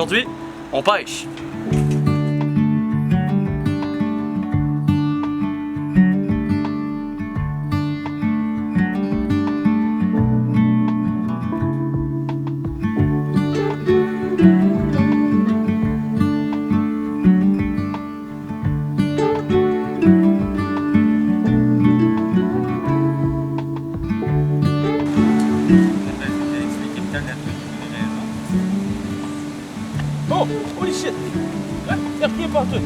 Aujourd'hui, on pêche. Oh! Holy shit! Y'a rien partout!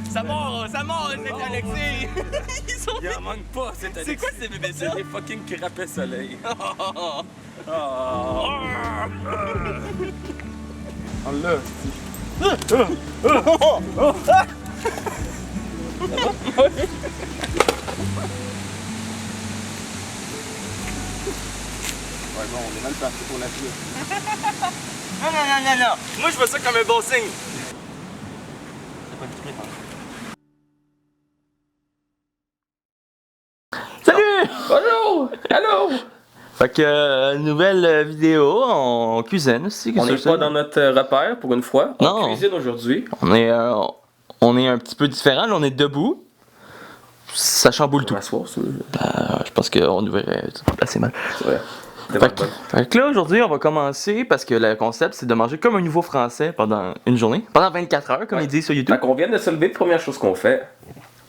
Ça mord, c'est Alexis! Il en manque pas, c'est C'est quoi ces bébés C'est des fucking crapets soleil. On l'a, ouais, bon, on est mal parti pour la pluie. Non! Moi, je vois ça comme un bon signe. Salut! Bonjour! Allô! Fait que, nouvelle vidéo, on cuisine aussi. On n'est pas dans notre repère pour une fois. On Non. cuisine aujourd'hui. On est un petit peu différent, là, on est debout. Ça chamboule tout. M'asseoir, ça. Je pense qu'on devrait assez mal. C'est vrai. Fait que là, aujourd'hui, on va commencer parce que le concept, c'est de manger comme un nouveau français pendant une journée. Pendant 24 heures, comme ils disent sur YouTube. Fait qu'on vient de se lever, première chose qu'on fait.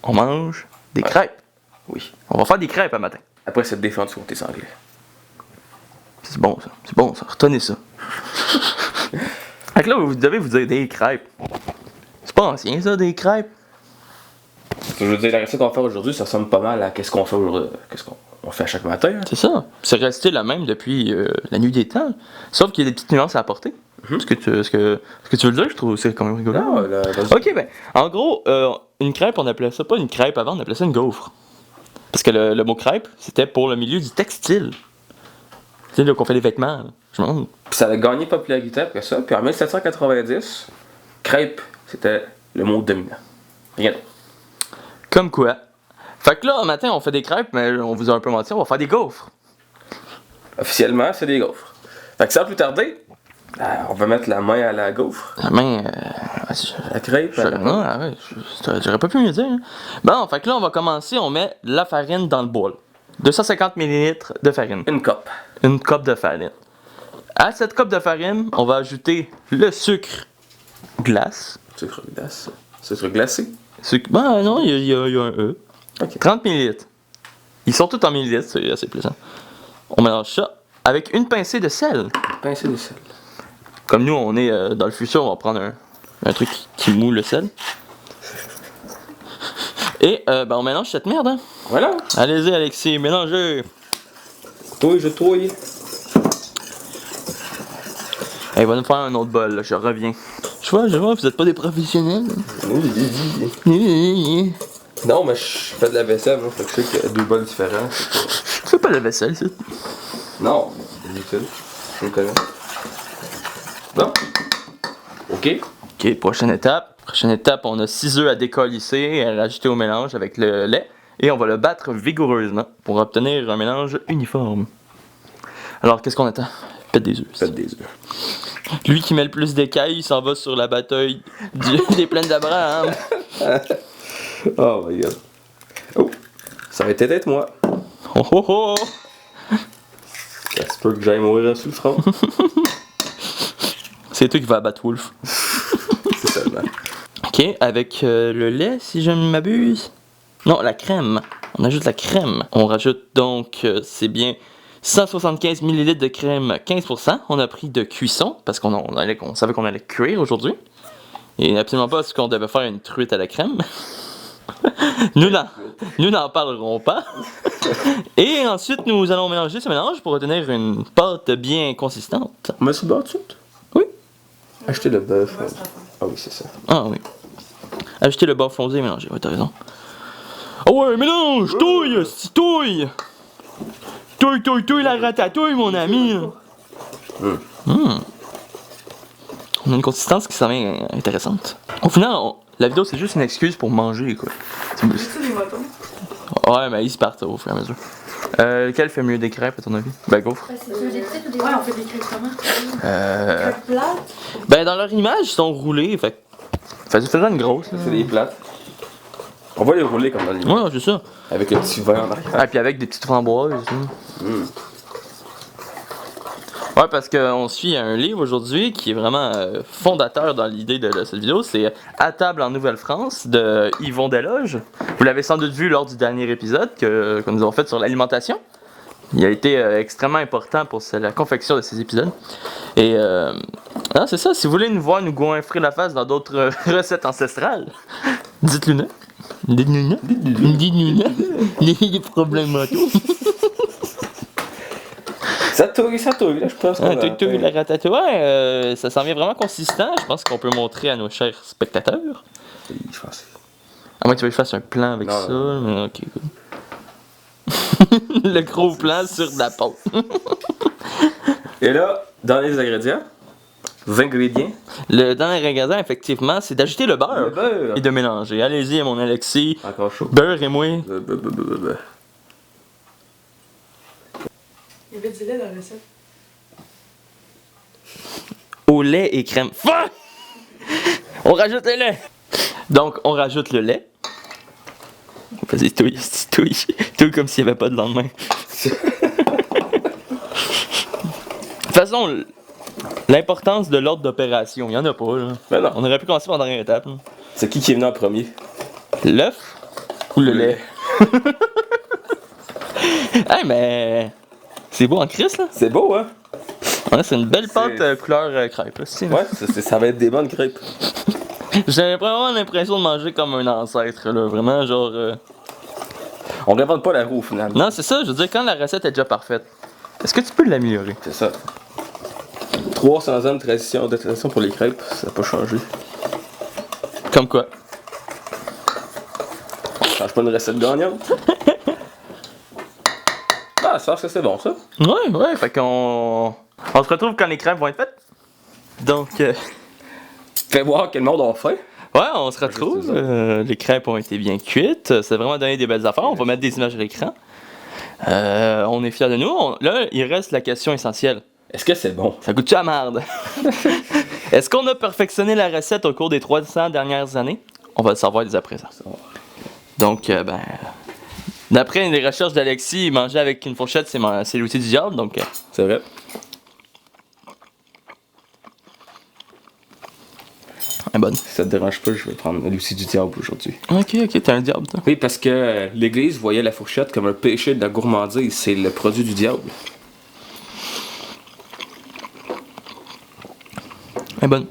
On mange des crêpes. Oui. On va faire des crêpes un matin. Après, c'est de défendre sur tes sanglés. C'est bon, ça. C'est bon, ça. Retenez ça. Fait que là, vous devez vous dire des crêpes. C'est pas ancien, ça, des crêpes. Je veux dire, la recette qu'on va faire aujourd'hui, ça ressemble pas mal à qu'est-ce qu'on fait aujourd'hui, qu'est-ce qu'on fait à chaque matin. Hein. C'est ça. C'est resté la même depuis la nuit des temps. Sauf qu'il y a des petites nuances à apporter. Ce que tu veux dire, je trouve c'est quand même rigolo. Non, là, vas-y. Ok, ben, en gros, une crêpe, on appelait ça pas une crêpe avant, on appelait ça une gaufre. Parce que le mot crêpe, c'était pour le milieu du textile. Tu sais, là, qu'on fait des vêtements. Je me demande. Puis ça a gagné popularité après ça. Puis en 1790, crêpe, c'était le mot dominant. Rien d'autre. Comme quoi. Fait que là, un matin, on fait des crêpes, mais on vous a un peu menti, on va faire des gaufres. Officiellement, c'est des gaufres. Fait que sans plus tarder, on va mettre la main à la gaufre. La main. La crêpe. Non, ouais, j'aurais pas pu mieux dire. Hein. Bon, fait que là, on va commencer, on met la farine dans le bol. 250 ml de farine. Une coupe. Une coupe de farine. À cette coupe de farine, on va ajouter le sucre glace. Sucre glace. Sucre glacé. Ben non, il y a un E. Ok. 30 ml. Ils sont tous en millilitres, c'est assez plaisant. On mélange ça avec une pincée de sel. Pincée de sel. Comme nous, on est dans le futur, on va prendre un truc qui moule le sel. Et ben on mélange cette merde, hein. Voilà. Allez-y, Alexis, mélangez. Touille, je touille. Hey, va nous faire un autre bol, là, je reviens. Je vois, vous êtes pas des professionnels. Non, mais je fais de la vaisselle, moi, fait que je sais qu'il y a 2 bols différents. Je fais pas la vaisselle, ça. Non, c'est difficile. Je me connais. Bon. Ok. Ok, prochaine étape. Prochaine étape, on a 6 œufs à décolisser et à rajouter au mélange avec le lait. Et on va le battre vigoureusement pour obtenir un mélange uniforme. Alors, qu'est-ce qu'on attend? Faites des œufs. Faites des œufs. Lui qui met le plus d'écailles, il s'en va sur la bataille des plaines d'Abraham. Oh my god. Oh, ça va peut-être être moi. Oh oh oh! Ça se peut que j'aille mourir sous le front. C'est toi qui vas abattre Wolf. C'est seulement. Ok, avec le lait, si je ne m'abuse. Non, la crème. On ajoute la crème. On rajoute donc, c'est bien 175 ml de crème, 15%. On a pris de cuisson, parce qu'on savait qu'on allait cuire aujourd'hui. Et absolument pas parce qu'on devait faire une truite à la crème. Nous n'en parlerons pas. Et ensuite, nous allons mélanger ce mélange pour obtenir une pâte bien consistante. On met sur le bord tout de suite? Oui. Acheter le bœuf. Ah oui, c'est ça. Ah oui. Ajouter le beurre fondu et mélanger, oui, t'as raison. Ah ouais, mélange! Touille! Touille! Touille la ratatouille, mon ami! On a une consistance qui s'avère intéressante. Au final, la vidéo, c'est juste une excuse pour manger, quoi. Ouais, mais ils se partent au fur et à mesure. Lequel fait mieux des crêpes, à ton avis? Ben, gaufre. C'est des petites ou des Ouais, on fait des crêpes comment? crêpes plates? Ben, dans leur image, ils sont roulés, fait faisant une grosse. Là. C'est des plates. On va les rouler comme dans l'image. Ouais, c'est ça. Avec le petit verre en arrière. Ah, puis avec des petites framboises. Hein. Ouais, parce qu'on suit un livre aujourd'hui qui est vraiment fondateur dans l'idée de cette vidéo. C'est À table en Nouvelle-France de Yvon Desloges. Vous l'avez sans doute vu lors du dernier épisode que nous avons fait sur l'alimentation. Il a été extrêmement important pour la confection de ces épisodes. Et non, c'est ça. Si vous voulez nous voir nous goinfrer la face dans d'autres recettes ancestrales, dites-le nous. Dites-nous les problèmes mentaux. Ça touille, là, je pense. Touille la ratatouille, ouais, ça s'en vient vraiment consistant. Je pense qu'on peut montrer à nos chers spectateurs. Oui, je pense. À moins que tu veux que je fasse un plan avec Non, ça, non. mais ok, cool. Le gros plan sur de la pâte. Et là, dans les ingrédients, Le dernier ingrédient, effectivement, c'est d'ajouter le beurre. le beurre. Et de mélanger. Allez-y, mon Alexis. Encore chaud. Beurre et moi. Il y avait du lait dans la recette. Au lait et crème. Fuck! On rajoute le lait. Donc, on rajoute le lait. Vas-y, touille comme s'il n'y avait pas de lendemain. De toute façon, l'importance de l'ordre d'opération, il n'y en a pas. Là. Ben non. On aurait pu commencer par la dernière étape. Là. C'est qui est venu en premier? L'œuf ou le lait? Hey, mais c'est beau en crise, là. C'est beau, hein? Ouais, c'est une belle pâte couleur crêpe. Là, Ouais, ça va être des bonnes crêpes. J'ai vraiment l'impression de manger comme un ancêtre, là. Vraiment, genre. On réinvente pas la roue au final. Non, c'est ça, je veux dire, quand la recette est déjà parfaite, est-ce que tu peux l'améliorer? C'est ça. 300 ans de tradition pour les crêpes, ça n'a pas changé. Comme quoi? Ça change pas une recette gagnante. Ah, ça, c'est bon, ça. Ouais, fait qu'on. On se retrouve quand les crêpes vont être faites. Donc, Fais voir quel monde on fait. ouais, on se retrouve. Les crêpes ont été bien cuites. Ça a vraiment donné des belles affaires. On va mettre des images à l'écran. On est fiers de nous. Là, il reste la question essentielle. Est-ce que c'est bon? Ça goûte-tu à marde? Est-ce qu'on a perfectionné la recette au cours des 300 dernières années? On va le savoir dès à présent. Donc, d'après les recherches d'Alexis, manger avec une fourchette, c'est l'outil du diable. Donc, C'est vrai. elle est bonne. Si ça te dérange pas, je vais prendre l'outil du diable aujourd'hui. Ok, t'es un diable, toi. Oui, parce que l'Église voyait la fourchette comme un péché de la gourmandise. C'est le produit du diable. Elle est bonne.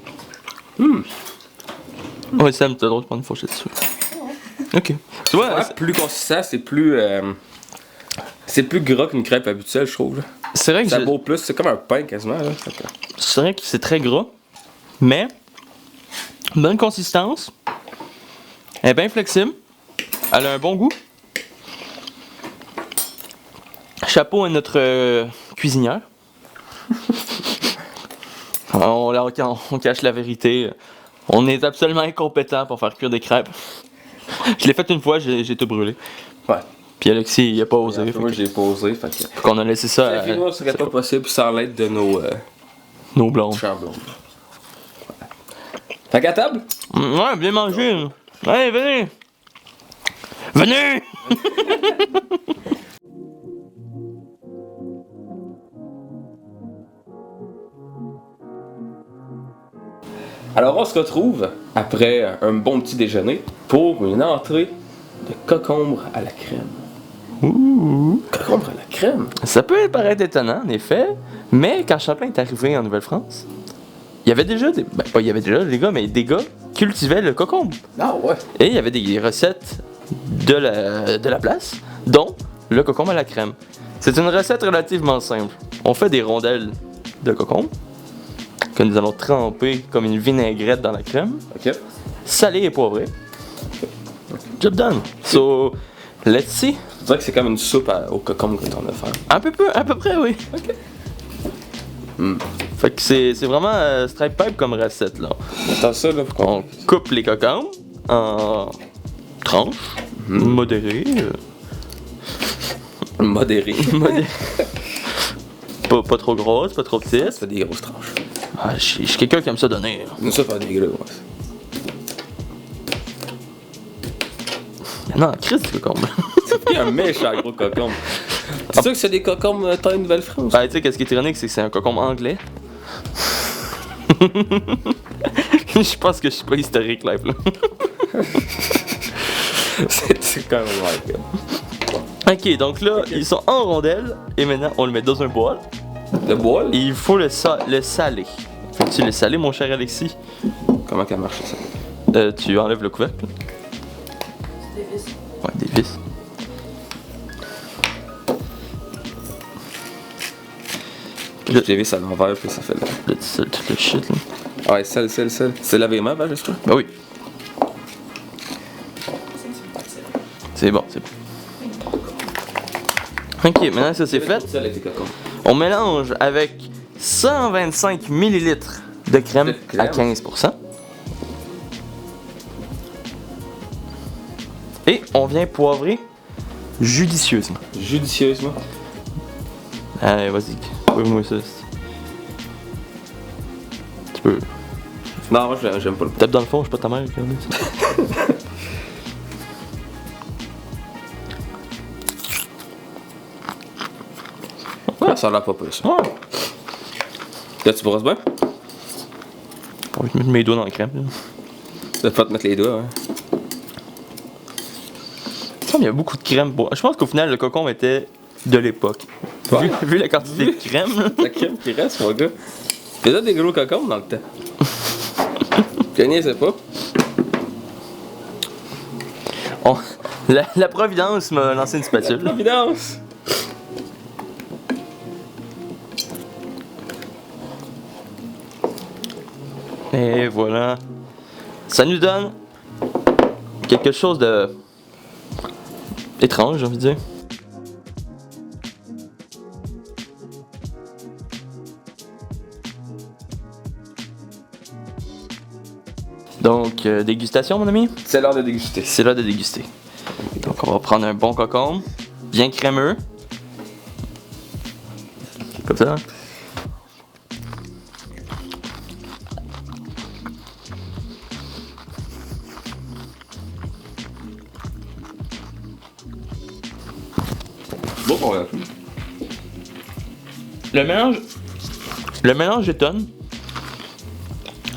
Ouais, Sam, t'as le droit de prendre une fourchette dessus. Ok. Tu vois, Ouais, plus consistant, c'est plus gras qu'une crêpe habituelle, je trouve. Là. C'est vrai que Ça vaut plus, c'est comme un pain quasiment. Là. c'est vrai que c'est très gras, mais bonne consistance. Elle est bien flexible. Elle a un bon goût. Chapeau à notre cuisinière. On cache la vérité. On est absolument incompétent pour faire cuire des crêpes. Je l'ai fait une fois, j'ai tout brûlé. Ouais. Puis Alexis, il a pas osé. Moi, j'ai pas osé. Fait qu'on a laissé ça à que ce serait pas possible sans l'aide de nos nos blondes. chers blondes. Fait qu'à table? Ouais, bien mangé. Allez, venez! Venez! Alors, on se retrouve après un bon petit déjeuner pour une entrée de cocombre à la crème. Ouh. Cocombre à la crème? Ça peut paraître étonnant, en effet, mais quand Champlain est arrivé en Nouvelle-France, il y avait déjà des... Ben, pas il y avait déjà des gars, mais des gars cultivaient le cocombe. Ah ouais. Et il y avait des recettes de la place, dont le cocombe à la crème. C'est une recette relativement simple. On fait des rondelles de cocombe que nous allons tremper comme une vinaigrette dans la crème, Ok. salée et poivrée. Job done. So, let's see. Je dirais que c'est comme une soupe au cocombe que t'en as fait. À peu près, oui. Ok. Fait que c'est vraiment stripe pipe comme recette, là. Attends ça, là. On coupe les cocombes en tranches modérées. Modéré. Modérées. pas trop grosses, pas trop petites. Ça fait des grosses tranches. Ah, je suis quelqu'un qui aime ça donner. Nous, ça fait des gros, ouais. Non, Chris, le cocombe. Il y a un méchant gros cocombe. C'est sûr que c'est des cocombes taille Nouvelle-France? Ben, tu sais, qu'est-ce qui est ironique, c'est que c'est un cocombe anglais. Je pense que je suis pas historique, live, là. C'est quand même ouais. Ok, donc là, ils sont en rondelles, et maintenant, on le met dans un bol. Le bol? Et il faut le saler. Faut-tu le saler, mon cher Alexis? Comment ça marche ça? Tu enlèves le couvercle. Des vis. Ouais, des vis. Le TV à l'envers, puis ça fait là. Le petit sel, tout le shit, là. Ouais, sel. C'est lavé les mains, ben, juste là? Ben oui. C'est bon, c'est bon. Ok, maintenant que ça c'est fait, Sel avec des cocombes. on mélange avec 125 ml de crème De à crème. 15%. Et on vient poivrer judicieusement. Judicieusement. Allez, vas-y, poivre-moi ça. Tu peux. Non, moi j'aime pas le Tape dans le fond, je suis pas ta mère. Regardez ça. Ouais, ça a l'air pas peu ça. Ouais. Là, tu brosses bien? On va mettre mes doigts dans la crème. Là. Tu vas pas te mettre les doigts, hein? Comme il y a beaucoup de crème. Bon, je pense qu'au final, le cocon était de l'époque. Ouais. Vu la quantité de crème. Là. La crème qui reste, mon gars. T'as déjà des gros cocombes dans le temps. Je niaisais pas. La Providence m'a lancé une spatule. Providence! Et voilà. Ça nous donne quelque chose de étrange, j'ai envie de dire. Donc, dégustation, mon ami? C'est l'heure de déguster. C'est l'heure de déguster. Donc, on va prendre un bon cocombe, bien crémeux. Comme ça. Bon, on va. Le mélange étonne.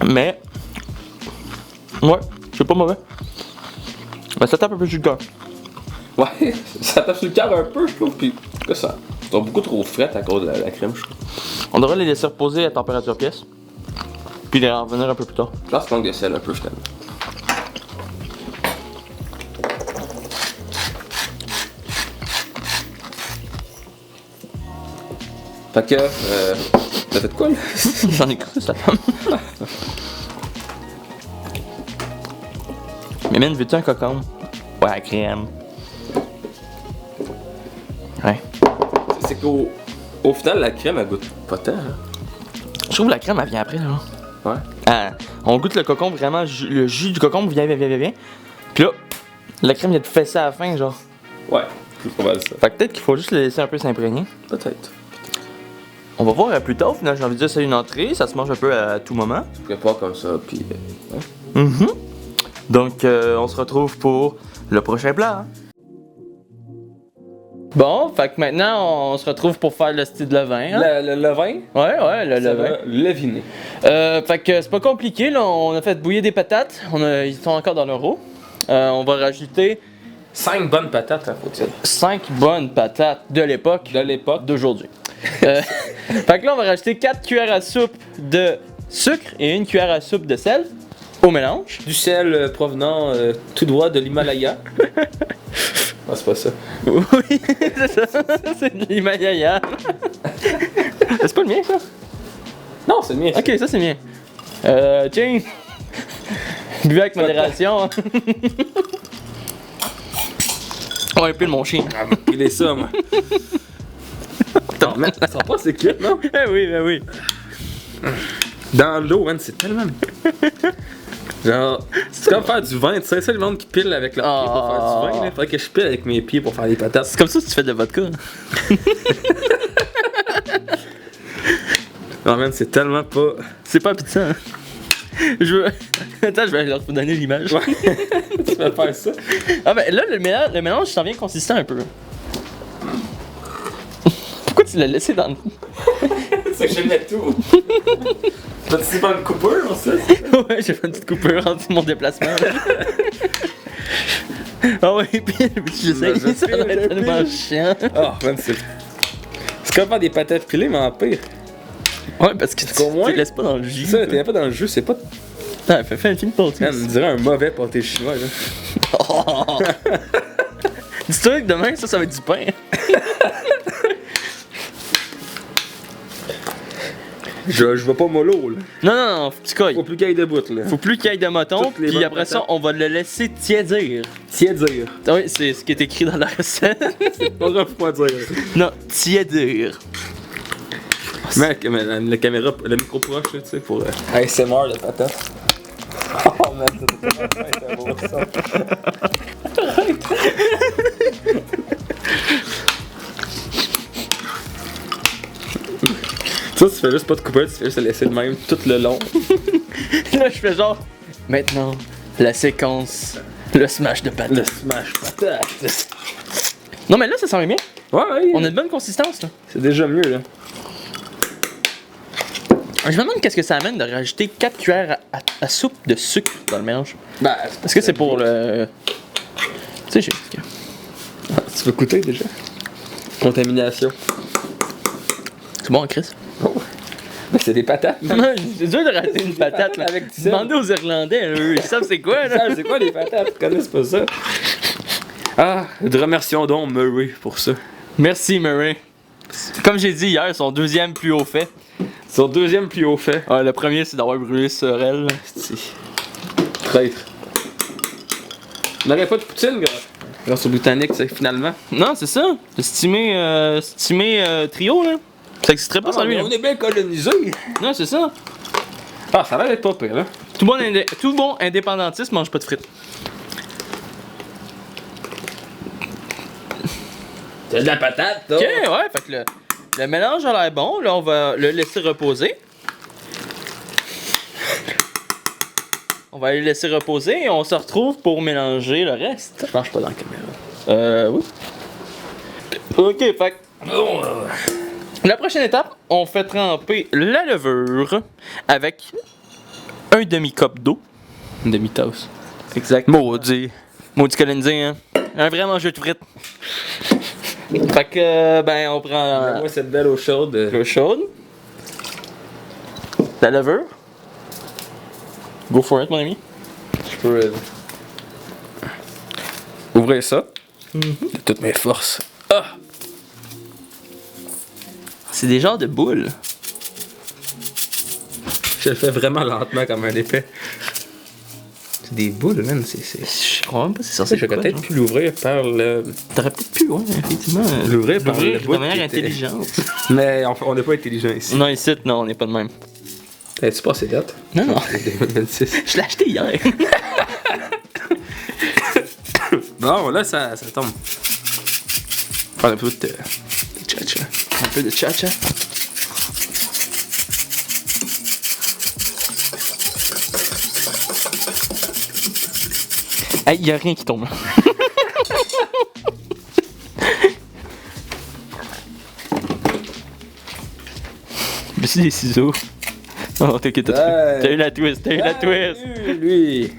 Mais. Ouais, c'est pas mauvais. Mais ça tape un peu sur le cœur. Ouais, ça tape sur le cœur un peu, je trouve. Puis, que ça. Ils sont beaucoup trop frettes à cause de la crème, je trouve. On devrait les laisser reposer à température pièce. Puis les revenir un peu plus tard. Là, c'est manque de sel un peu, finalement. Fait Fait que, t'as fait quoi là? J'en ai cru ça pomme. Mais man, veux-tu un cocombe? Ouais, la crème. Ouais. C'est qu'au au final, la crème, elle goûte pas tant. Hein? Je trouve que la crème, elle vient après, là. Ouais. Ah, on goûte le cocombe, vraiment, le jus du cocombe vient. Puis là, la crème vient de fesser à la fin, genre. Ouais, c'est pas mal ça. Fait que peut-être qu'il faut juste le laisser un peu s'imprégner. Peut-être. On va voir plus tard, finalement, j'ai envie de dire, c'est une entrée, ça se mange un peu à tout moment. Tu prépares comme ça, puis. Ouais. Mhm. Donc, on se retrouve pour le prochain plat. Hein. Bon, fait que maintenant, on se retrouve pour faire le style de levain. Hein? Le levain, Ouais, le ça levain. va leviner. Fait que c'est pas compliqué, là. On a fait bouillir des patates. Ils sont encore dans leur eau. On va rajouter 5 bonnes patates, hein, faut-il. 5 bonnes patates de l'époque. De l'époque. D'aujourd'hui. Fait que là, on va rajouter 4 cuillères à soupe de sucre et 1 cuillère à soupe de sel au mélange. Du sel provenant tout droit de l'Himalaya. Ah, c'est pas ça. Oui, c'est ça. C'est de l'Himalaya. C'est pas le mien, ça? Non, c'est le mien. Ok, ça c'est mien. Tiens. Buvez avec modération. On va pile mon chien. Ah, il est ça, moi. Attends, man, ça sent pas c'est cuit, non? Ben oui. Dans l'eau, man, c'est tellement. Genre, c'est comme faire du vin, tu sais, c'est le monde qui pile avec leurs pieds pour faire du vin, là. Faudrait que je pile avec mes pieds pour faire des patates. C'est comme ça que tu fais de la vodka. Non, man, c'est tellement pas. C'est pas appétissant. Hein? Attends, je vais leur donner l'image. Ouais. Tu vas faire ça. Ah ben là, le mélange s'en vient consistant un peu. Pourquoi tu l'as laissé dans le... C'est que je mets tout. T'as-tu pas une coupure, en ça? Ouais, j'ai fait une petite coupure entre mon déplacement. Ah ouais, puis j'essaie, Je ça va pile, être je tellement pile. chiant. Oh, man, c'est. C'est comme faire des patates pilées, mais en pire. Ouais, parce que qu'au moins, tu laisses pas dans le jus. Ça, t'es pas dans le jus, c'est pas. Ah, fais un film pour Man, on dirait un mauvais pâté chinois, là. Oh. Dis-toi que demain, ça va être du pain. Je vais pas mollo, là. Non, faut que tu colles. Faut plus qu'il y ait de bout, là. Faut plus qu'il y ait de moton, Toutes les puis bonnes après ça, patates. on va le laisser tiédir. Tiédir. Oui, c'est ce qui est écrit dans la recette. Pas refroidir. Non, tiédir. Mec, mais la caméra, le micro proche, là, tu sais, pour. ASMR de patate. Oh, man, c'est beau, ça. Ça, tu fais juste pas de couper, tu fais juste le laisser de même tout le long. Là, je fais genre. Maintenant, la séquence. Le smash de patates. Le smash patate. Non, mais là, ça sent bien. Ouais. On a de bonne consistance, là. C'est déjà mieux, là. Je me demande qu'est-ce que ça amène de rajouter 4 cuillères à soupe de sucre dans le mélange. Bah, Est-ce que c'est pour le. Tu sais, j'ai. tu veux goûter déjà? Contamination. C'est bon, Chris. Oh. C'est des patates. C'est dur de rater une patate, là. Avec du sel. Demandez aux Irlandais, eux, ils savent c'est quoi, là. C'est quoi les patates? Tu connais pas ça? Ah, remercions donc Murray pour ça. Merci, Murray. Comme j'ai dit hier, son deuxième plus haut fait. Son deuxième plus haut fait. Ouais, le premier, c'est d'avoir brûlé Sorel. Traître. On n'aurait pas de poutine, grâce au Britannique, c'est finalement. Non, c'est ça. Le stimé trio, là. Ça existerait pas sans lui, là. On est bien colonisés. Non, c'est ça. Ah, ça a l'air d'être pas pire, là. Tout bon indépendantiste mange pas de frites. C'est de la patate, toi. Ok, ouais, fait que le mélange a l'air bon. Là, on va le laisser reposer. On va le laisser reposer et on se retrouve pour mélanger le reste. Je marche pas dans la caméra. Oui. Ok, fait que la prochaine étape, on fait tremper la levure avec un demi-cup d'eau. Une demi-tasse. Exact. Maudit colonisé, hein. Un vrai mangeur de frites. Fait que, ben, on prend Moi, cette belle eau chaude. l'eau chaude. La levure. Go for it, mon ami. Je peux ouvrir ça. De toutes mes forces. Ah! c'est des genres de boules. Je le fais vraiment lentement comme un épais. C'est des boules, man. Je crois même pas que c'est censé Je vais peut-être pu l'ouvrir par le. T'aurais peut-être pu, ouais, effectivement. L'ouvrir par le bout de manière qui était- intelligente. Mais on n'est pas intelligent ici. Non, ici, non, on n'est pas de même. T'as-tu passé date? Non, non. C'est 2026. Je l'ai acheté hier. Bon, là, ça tombe. Prends un peu de cha-cha. Un peu de cha-cha. Hey, y a rien qui tombe. Mais c'est des ciseaux. Oh, t'inquiète, t'as eu la twist, t'as eu la twist. Lui.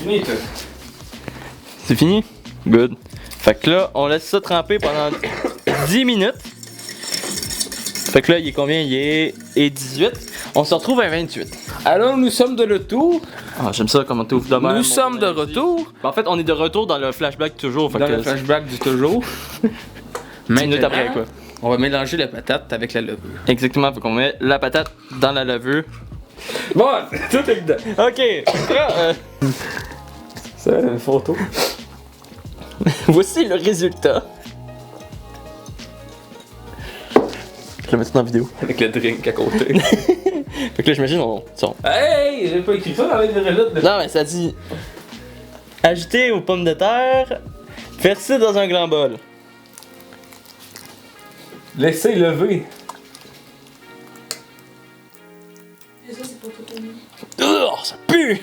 Fini, toi. C'est fini? Good. Fait que là, on laisse ça tremper pendant 10 minutes. Fait que là, il est combien? Il est 18. On se retrouve à 28. Alors, nous sommes de retour. Ah, j'aime ça comment t'ouvres de même. Nous sommes de retour. En fait, on est de retour dans le flashback toujours. Fait Dans que le flashback du toujours. 10 minutes après, quoi. On va mélanger la patate avec la levure. Exactement, faut qu'on met la patate dans la levure. Bon, tout est dedans. Ok, là, Ça, une photo. voici le résultat. Je le mets dans la vidéo. Avec le drink à côté. Fait que là, j'imagine, on. Hey, j'ai pas écrit ça dans les résultats. Non, mais ça dit. Ajouter aux pommes de terre, verser dans un grand bol. Laissez lever. Et ça, c'est pour tout le monde. Oh, ça pue!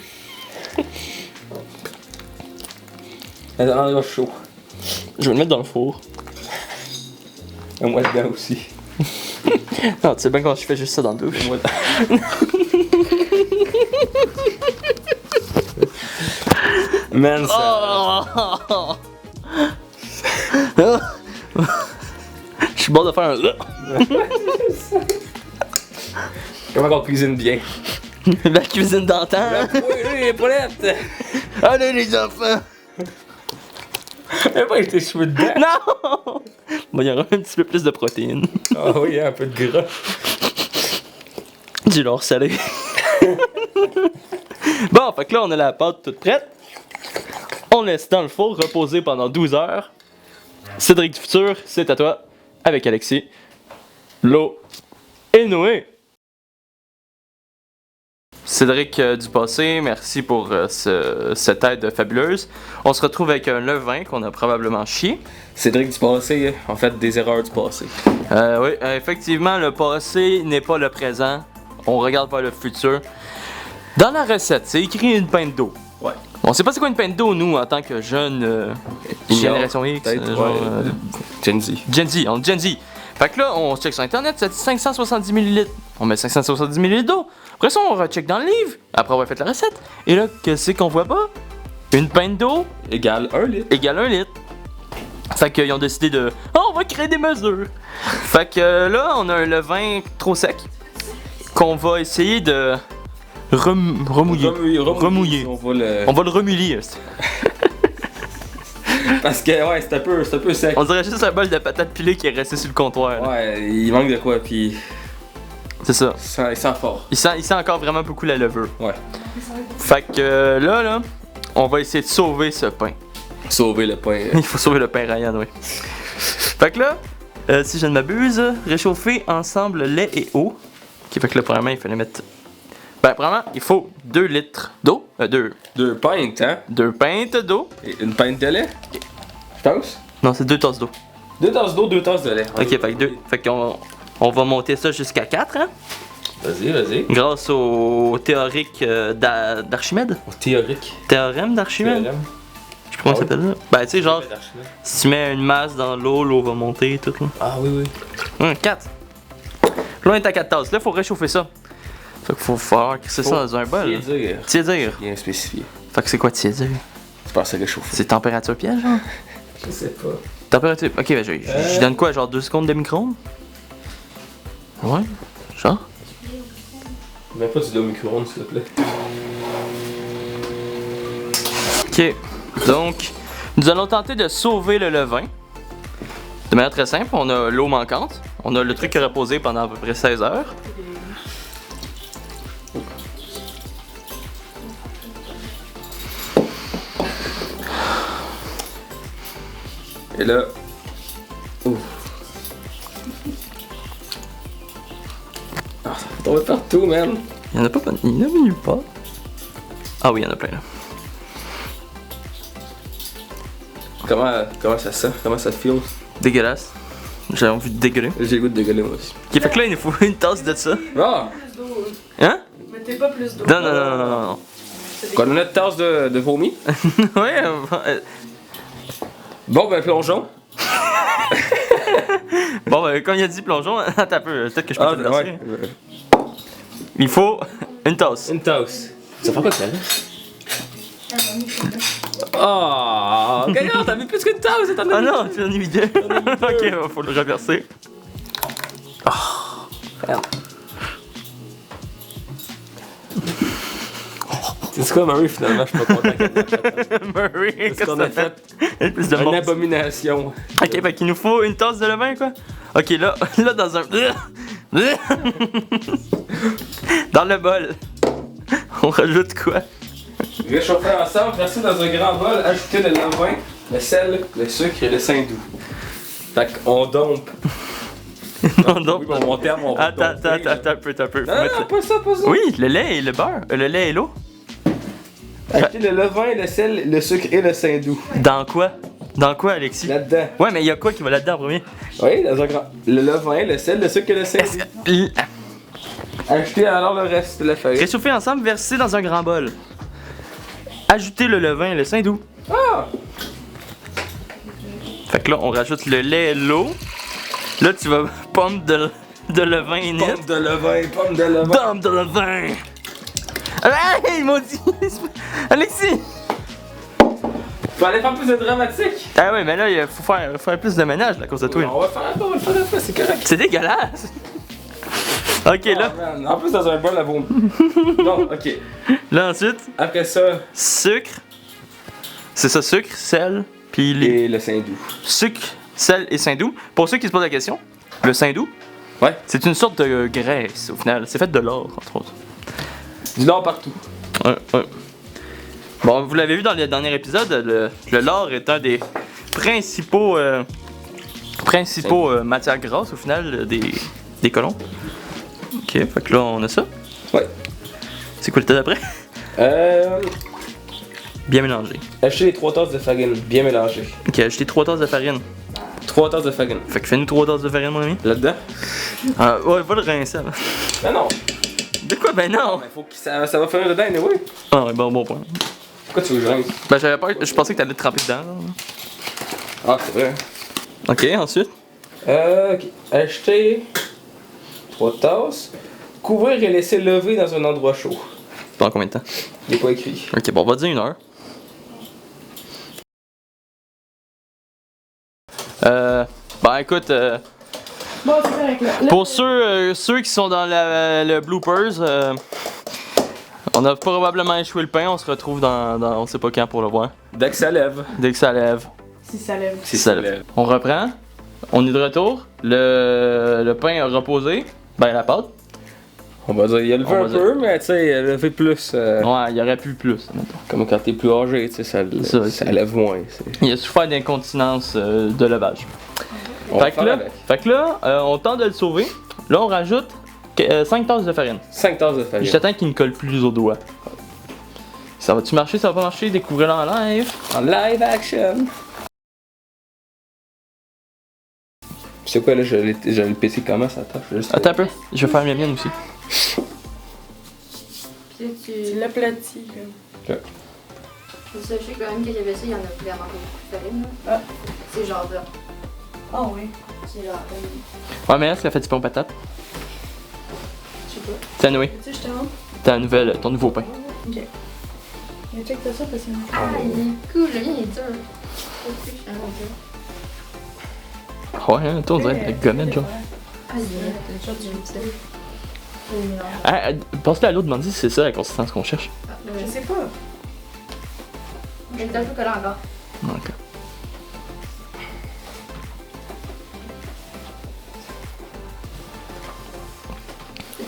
Elle a l'air chaud. Je vais le mettre dans le four. Et moi dedans aussi. Non, tu sais bien quand je fais juste ça dans le douche. Et moi dedans. Man, ça. Oh! Je suis bon de faire un. Comment on cuisine bien? La cuisine d'antan. Oui, les poulettes. Allez, les enfants! Elle a pas été cheveux dedans. Non! Bon, il y aura un petit peu plus de protéines. Ah oui, un peu de gras. Du lard salé. Bon, fait que là, on a la pâte toute prête. On laisse dans le four reposer pendant 12 heures. Cédric du futur, c'est à toi, avec Alexis, Lo et Noé. Cédric du passé, merci pour cette aide fabuleuse. On se retrouve avec un levain qu'on a probablement chié. Cédric du passé, en fait, des erreurs du passé. Oui, effectivement, le passé n'est pas le présent. On regarde vers le futur. Dans la recette, c'est écrit une pinte d'eau. Ouais. On sait pas c'est quoi une pinte d'eau, nous, en tant que jeune génération X. Peut-être, Genre, ouais. Gen Z. Gen Z, on dit Gen Z. Fait que là, on check sur internet, ça dit 570 ml. On met 570 ml d'eau. Après ça, on recheck dans le livre, après avoir fait la recette. Et là, qu'est-ce qu'on voit pas? Une pinte d'eau Égale 1 litre. égale 1 litre. Fait qu'ils ont décidé de. Oh, on va créer des mesures! Fait que là, on a un levain trop sec qu'on va essayer de remouiller. Remouiller. On va le. On va le remouiller. Parce que, ouais, c'est un peu sec. On dirait juste un bol de patates pilées qui est resté sur le comptoir. Là. Ouais, il manque de quoi, puis. C'est ça. Il sent fort. Il sent encore vraiment beaucoup la levure. Ouais. Fait que là, on va essayer de sauver ce pain. Sauver le pain. Il faut sauver le pain Ryan, oui. Fait que là, si je ne m'abuse, réchauffer ensemble lait et eau. Ok, fait que là, premièrement, il fallait mettre. Ben, premièrement, il faut 2 litres d'eau. 2 pintes, hein? 2 pintes d'eau. Et une pinte de lait? Je pense. Non, c'est 2 tasses d'eau. 2 tasses d'eau, 2 tasses de lait. Ok, fait que 2. Fait qu'on va monter ça jusqu'à 4, hein? Vas-y. Grâce au théorique d'Archimède. Théorique. Théorème d'Archimède? Théorème. Je sais pas comment ça Ah s'appelle là. Ben, tu sais, genre, si tu mets une masse dans l'eau va monter et tout. Là. Ah oui. 4. Là, on est à 4 tasses. Là, faut réchauffer ça. Fait qu'il faut faire crisser ça dans un bol. Tiédir. Tiédir. Bien spécifié. Fait que c'est quoi tiédir? Je pense que c'est réchauffer. C'est température piège, genre? Je sais pas. Température. Ok, ben je donne quoi, genre 2 secondes de micro-ondes? Ouais, genre? Mets pas du micro-ondes, s'il te plaît. Ok, donc, nous allons tenter de sauver le levain. De manière très simple, on a l'eau manquante, on a le truc qui a reposé pendant à peu près 16 heures. Et là. Ouf. Ah, ça va tomber partout, man. Il y en a pas, il y en a nulle part. Ah oui, il y en a plein là. Comment ça sent? Comment ça feel? Dégueulasse. J'ai envie de dégueuler. J'ai le goût de dégueuler moi aussi. Ok, fait que là, il nous faut une tasse de ça. Ah! Plus d'eau. Hein? Mettez pas plus d'eau. Non, non, non, non, non. Qu'on a notre tasse de vomi. Ouais, Bon, ben, plongeons. bon, comme il a dit plongeon, attends un peu, peut-être que je peux te le lancer. ouais. Il faut une tasse. Une tasse. Ça fait quoi de ça, là? Oh! Gagnant, t'as mis plus qu'une tasse, t'en as Ah mis non, tu en as mis deux. Ok, faut le reverser. Merde. C'est quoi, Murray, finalement? Je suis pas content qu'elle Murray, Qu'est-ce qu'on a fait? Il y a plus de Une monde. abomination. Ok, fait qu'il nous faut une tasse de levain, quoi. Ok, là, là dans un... dans le bol. On rajoute quoi? Réchauffer ensemble, verser dans un grand bol, ajouter le levain, le sel, le sucre et le saindoux. Fait qu'on dompe. Non, non. Oui, bon, mon terme, on va Attends, domper, attends, là. attends un peu, attends un peu. Faut Non, mettre non, le- pas ça, pas ça. Oui, le lait et le beurre. Le lait et l'eau. Ajouter le levain, le sel, le sucre et le saindoux. Dans quoi? Dans quoi, Alexis? Là-dedans. Ouais, mais il y a quoi qui va là-dedans en premier? Oui, dans un grand. Le levain, le sel, le sucre et le saindoux. Ajouter alors le reste de la farine. Réchauffer ensemble, verser dans un grand bol. Ajouter le levain et le saindoux. Ah! Fait que là, on rajoute le lait et l'eau. Là, tu vas pomme de levain et net. Pomme de levain, pomme de levain. Pomme de levain! Hey, maudit! Alexis! Fallait faire plus de dramatique. Ah ouais, mais là, il faut faire plus de ménage là, à cause de toi. On va faire un peu, c'est correct. C'est dégueulasse! Ok, là. Oh, man. En plus, dans un bol à vomi. Bon, ok. Là, ensuite, Après ça, sucre. C'est ça, sucre, sel, puis les. et le saindoux. Sucre, sel et saindoux. Pour ceux qui se posent la question, le saindoux, Ouais. c'est une sorte de graisse au final. C'est fait de l'or, entre autres. Du lard partout. Ouais, ouais. Bon, vous l'avez vu dans le dernier épisode, le lard est un des principaux matières grasses au final des colons. Ok, fait que là on a ça. Ouais. C'est quoi le tas d'après? Bien mélangé. Acheter les 3 tasses de farine, bien mélangées. Ok, acheter 3 tasses de farine. 3 tasses de farine. Fait que fais-nous 3 tasses de farine, mon ami. Là-dedans? Ah, ouais, va le rincer avant. Non. De quoi? Ben non! Il faut que ça va finir dedans, anyway. Ah, ouais, bon point. Pourquoi tu veux que je rince? Ben j'avais peur, je pensais que t'allais te tremper dedans. Là. Ah, c'est vrai. Ok, ensuite. Ok. Acheter 3 tasses. Couvrir et laisser lever dans un endroit chaud. Pendant combien de temps? Il n'est pas écrit. Ok, bon, on va dire 1 heure. Ben écoute, Bon, c'est correct là. pour ceux qui sont dans le bloopers, on a probablement échoué le pain, on se retrouve dans on sait pas quand pour le voir. Dès que ça lève. Dès que ça lève. Si ça lève. Si ça lève. On reprend, on est de retour, le pain a reposé, ben la pâte. On va dire, il a levé On va un peu, mais tu sais, il a levé plus. Ouais, il y aurait pu plus, mettons. Comme quand t'es plus âgé, tu sais, ça lève moins. Il a souffert d'incontinence de levage. On va Fait que, faire là, avec. on tente de le sauver. Là, on rajoute 5 tasses de farine. 5 tasses de farine. Je t'attends qu'il ne colle plus aux doigts. Ça va-tu marcher? Ça va pas marcher? Découvrez-le en live. En live action. C'est quoi là, j'allais le péter comment ça tâche? Attends un peu, je vais faire la mienne aussi. Puis tu l'aplatis là. Sachez quand même qu'il y avait ça, il y en a vraiment beaucoup de farine. Ah. C'est genre là. Ah oui. C'est genre. Ouais, mais là, c'est la fait du pain aux patates. Je sais pas. T'as Noé, Tu sais, je te montre. ton nouveau pain. Ok. Mais check ça parce que. Ah, il est cool, le mien il est dur. Je suis un peu. Ouais, hein, toi, on dirait la gommette, genre. Ah, il est dur, j'aime ça. Ah, passe-le à l'autre, demande si c'est ça la consistance qu'on cherche. Je sais pas. Il est un peu collant encore. Ok.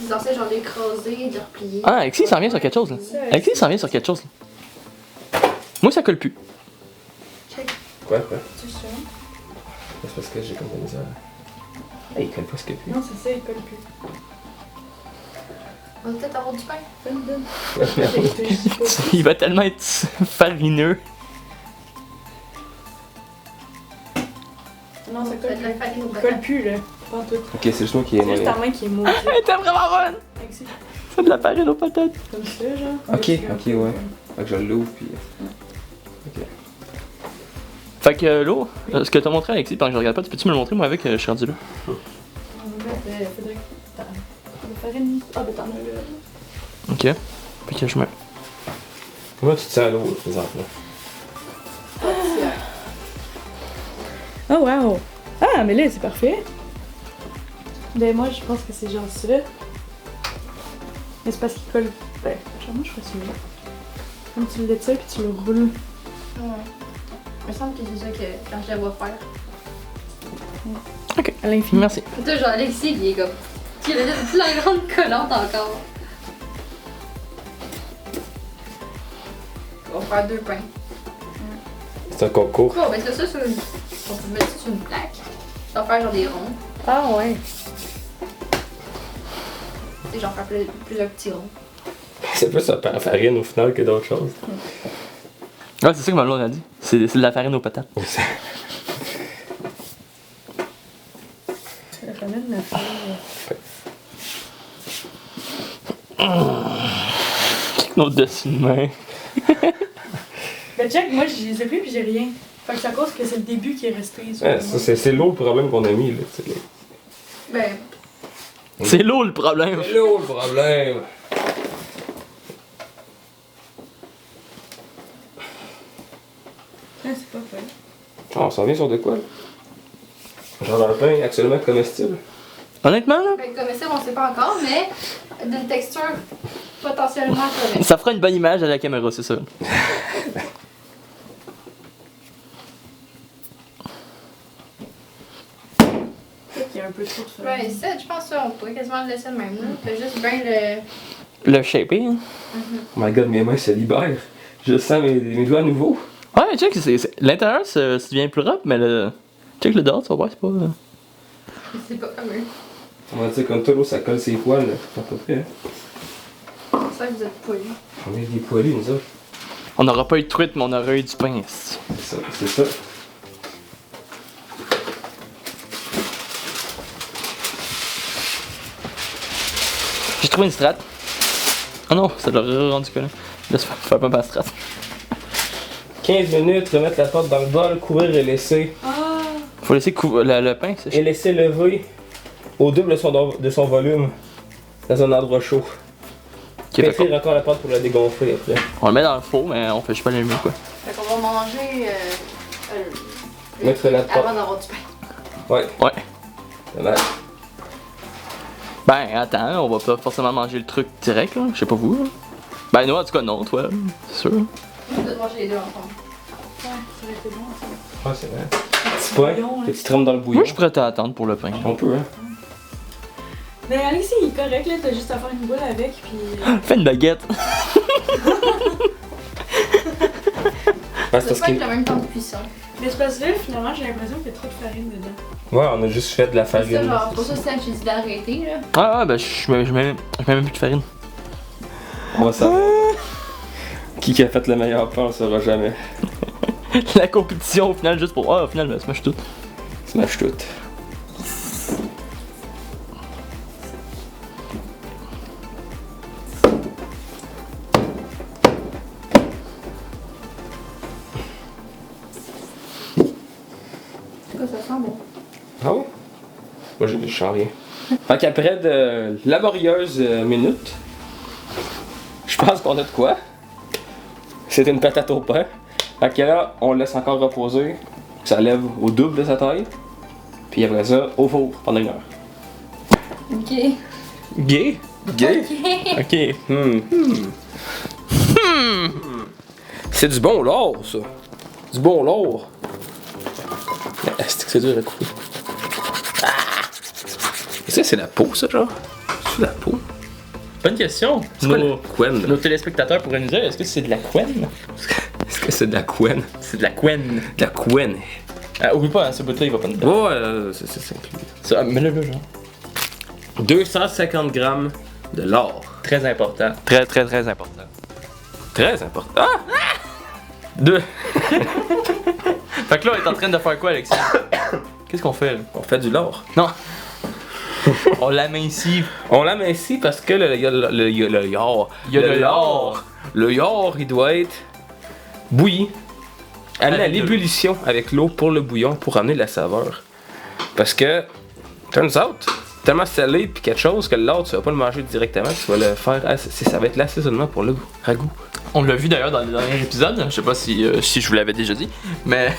c'est censé genre l'écraser, de replier. Ah, Alexis, il s'en vient sur quelque chose là. Alexis, il s'en vient sur quelque chose là. Moi, ça colle plus. Check. Quoi? Tu sais? C'est parce que j'ai comme de la misère. Hey, il colle pas ce que plus. Non, c'est ça, il colle plus. On va peut-être avoir du pain. Donne. Il va tellement être farineux. Non, ça Ça colle va être la plus. farine au Il patates. colle plus, là. Pas en tout. Ok, c'est juste moi qui ai C'est juste mauvais. ta main qui est maudite. Elle était vraiment bonne! Alexis. C'est de la farine aux patates. Comme ça, genre. Ok, ok, ouais. Fait que je l'ouvre puis. Ok. Fait que l'eau, ce que t'as montré à Alexis pendant que je regarde pas, tu peux-tu me le montrer moi avec, je suis rendu là. En fait, faudrait que t'as la farine. Ah, ben t'en as là. Ok. Fait que je me. Comment tu te sers à l'eau, présentement? Oh, wow! Ah, mais là, c'est parfait! Ben, moi, je pense que c'est genre ça. Mais c'est parce qu'il colle. Ben, moi, je ferais celui-là. Comme tu l'étires puis tu le roules. Ouais. Il me semble que c'est ça que quand je la vois faire. Ok. À l'infini. Merci. Toi, genre Alexis, il est comme. Il a toute la grande collante encore. On va faire 2 pains. C'est un concours. Bon, ben c'est ça sur une. On peut mettre ça sur une plaque. Ça va faire genre des ronds. Ah, ouais. Et genre faire plusieurs petits ronds. C'est plus un pain à farine au final que d'autres choses. Ouais, c'est ça que ma blonde a dit. C'est de la farine aux patates. La farine, la farine. Notre dessus de main. Ben, check, moi, je les ai pris puis j'ai rien. Fait que c'est à cause que c'est le début qui est resté. Ouais, ça, c'est l'eau le problème qu'on a mis, là. C'est Ben, C'est l'eau le problème. l'eau le problème. Ah, c'est pas vrai. On s'en vient sur de quoi, là? Genre un pain actuellement comestible. Honnêtement, là, ben comme ça, on sait pas encore, mais d'une texture potentiellement correcte. ça fera une bonne image à la caméra, c'est ça. Peut-être qu'il y a un peu trop de farine. Ouais, ça, je pense que ça, on pourrait quasiment le laisser de même. Là. Fait juste bien le. Le shaper. Hein. Oh my god, mes mains se libèrent. Je sens mes doigts à nouveau. Ouais, check, l'intérieur, ça devient plus propre, mais le. Check le dehors, tu vas voir, c'est pas. C'est pas comme eux. On va dire comme toi, l'eau, ça colle ses poils, là. À peu près, hein. C'est ça que vous êtes poilus. On est des poilus, nous autres. On n'aura pas eu de truite, mais on aura eu du pain. esti. C'est ça, c'est ça. J'ai trouvé une strat. Ah non, ça l'aurait rendu collant. Laisse faire pas ma strat. 15 minutes, remettre la pâte dans le bol, couvrir et laisser. Ah! Faut laisser le pain, c'est Et laisser lever au double de son volume dans un endroit chaud. Ok, fait Pétrir encore la pâte pour la dégonfler après. on le met dans le four, mais on fait juste pas l'allumer quoi. Fait qu'on va manger. Mettre la pâte. avant d'avoir du pain. Ouais, Ouais. dommage. Ben, attends, on va pas forcément manger le truc direct, là. Je sais pas vous. Là. Ben, non, en tout cas, non, toi, c'est sûr. On peut manger les deux ensemble. Ouais, ça aurait été bon, ça. Ah, c'est vrai. Petit pain, bouillon, hein. que tu trempes dans le bouillon. Moi, je suis prêt à attendre pour le pain. On peut, hein. Mais Alexis, il est correct, là. T'as juste à faire une boule avec, puis. Fais une baguette. Ouais, c'est Ça parce pas être que... le même temps de cuisson. Mais c'est parce que là, finalement, j'ai l'impression qu'il y a trop de farine dedans. Ouais, on a juste fait de la C'est ça, farine. genre, pour ça, c'est j'ai dit d'arrêter, là. Ah, ouais, ben, je mets même plus de farine. On va savoir. Qui a fait le meilleur pain, on le saura jamais. La compétition, au final, juste pour. Ah, au final, ben, smash tout. Smash tout. En tout cas, ça sent bon. Ah ouais? Moi, je sens rien. Fait qu'après de laborieuses minutes, je pense qu'on a de quoi. C'est une patate au pain. Fait que là, on le laisse encore reposer. Ça lève au double de sa taille. Puis après ça, au four pendant 1 heure. Ok. Gay? Gay? Ok. C'est du bon lard, ça. Du bon lard. Mais est-ce que c'est dur à couper? Ah! Et ça, c'est la peau, ça, genre? C'est la peau? Bonne question. C'est quoi la couenne? Nos téléspectateurs pourraient nous dire, est-ce que c'est de la couenne? Est-ce que c'est de la couenne? C'est de la couenne. De la couenne. Oublie pas, hein, ce bout-là, il va pas nous dire. Ouais, c'est inclus. Ça, mais là, genre. 250 grammes de l'or. Très important. Très important. Très important. Ah! Deux. Fait que là, on est en train de faire quoi, Alexis? Qu'est-ce qu'on fait, là? On fait du l'or. Non. On l'amincit. On l'amincit parce que le yard. Il y a le lard. Le yard, il doit être bouilli. Amené à l'ébullition avec l'eau pour le bouillon pour amener de la saveur. Parce que, turns out, tellement salé puis quelque chose que le lard, tu vas pas le manger directement, tu vas le faire. Ça va être l'assaisonnement pour le ragoût. On l'a vu d'ailleurs dans le dernier épisode, je sais pas si je vous l'avais déjà dit, mais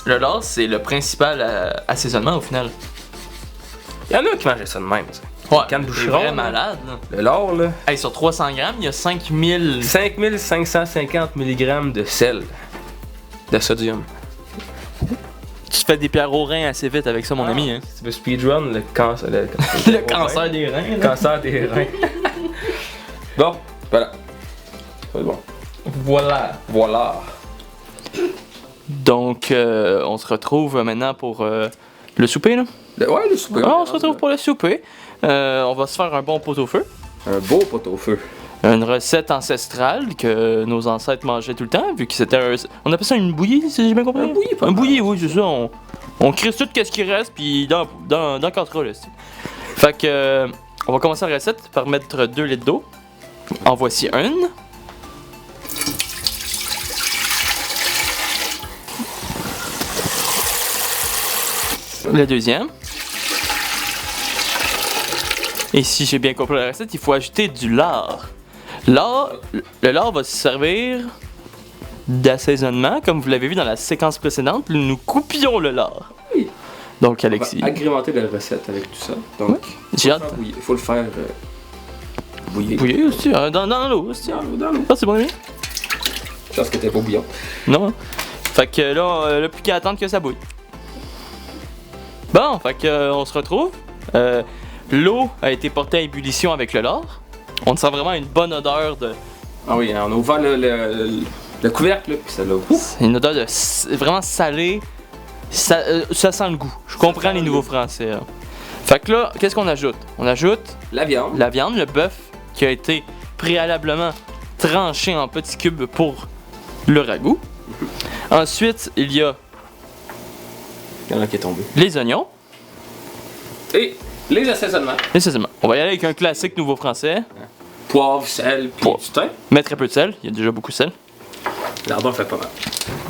le lard, c'est le principal assaisonnement au final. Il y en a qui mangeaient ça de même, ça. Ouais, Canne c'est boucheron, vrai là. malade. Là. Le lard, là. Hey, sur 300 grammes, il y a 5000... 5550 mg de sel. De sodium. Tu te fais des pierres aux reins assez vite avec ça, mon ami. Hein. Si tu veux speedrun, le cancer. Le cancer des reins. Le Là. cancer des reins. Bon, voilà. C'est bon. Voilà. Donc, on se retrouve maintenant pour le souper, là. Ouais, le souper. Ah, on se retrouve pour le souper. On va se faire un bon pot-au-feu. Un beau pot-au-feu. Une recette ancestrale que nos ancêtres mangeaient tout le temps, vu que c'était un... On appelle ça une bouillie, si j'ai bien compris? Un bouilli, pas Un mal. bouilli, oui, c'est ça. On crisse tout ce qui reste, puis dans la casserole, là. Fait que... on va commencer la recette par mettre 2 litres d'eau. En voici une. La deuxième. Et si j'ai bien compris la recette, il faut ajouter du lard. Le lard va se servir d'assaisonnement, comme vous l'avez vu dans la séquence précédente. Nous coupions le lard. Oui. Donc, On Alexis, va agrémenter la recette avec tout ça. Donc, j'ai hâte. il faut le faire bouillir. Bouillir aussi, hein, dans l'eau aussi. Dans l'eau. Ah, c'est bon, ami? Je pense que t'es pas bouillon. Non. Fait que là, on n'a plus qu'à attendre que ça bouille. Bon, fait que on se retrouve. L'eau a été portée à ébullition avec le lard. On sent vraiment une bonne odeur de... Ah oui, on a ouvert le couvercle, là, puis ça l'a. C'est une odeur de vraiment salé. Ça sent le goût. Je comprends les nouveaux français. Hein. Fait que là, qu'est-ce qu'on ajoute? On ajoute La viande. la viande, le bœuf qui a été préalablement tranché en petits cubes pour le ragoût. Ensuite, il y a Il y en a qui est tombé. les oignons. Et les assaisonnements. Nécessairement. On va y aller avec un classique nouveau français. Poivre, sel, puis Poivre. du thym. Mettre très peu de sel. Il y a déjà beaucoup de sel. L'ardon fait pas mal.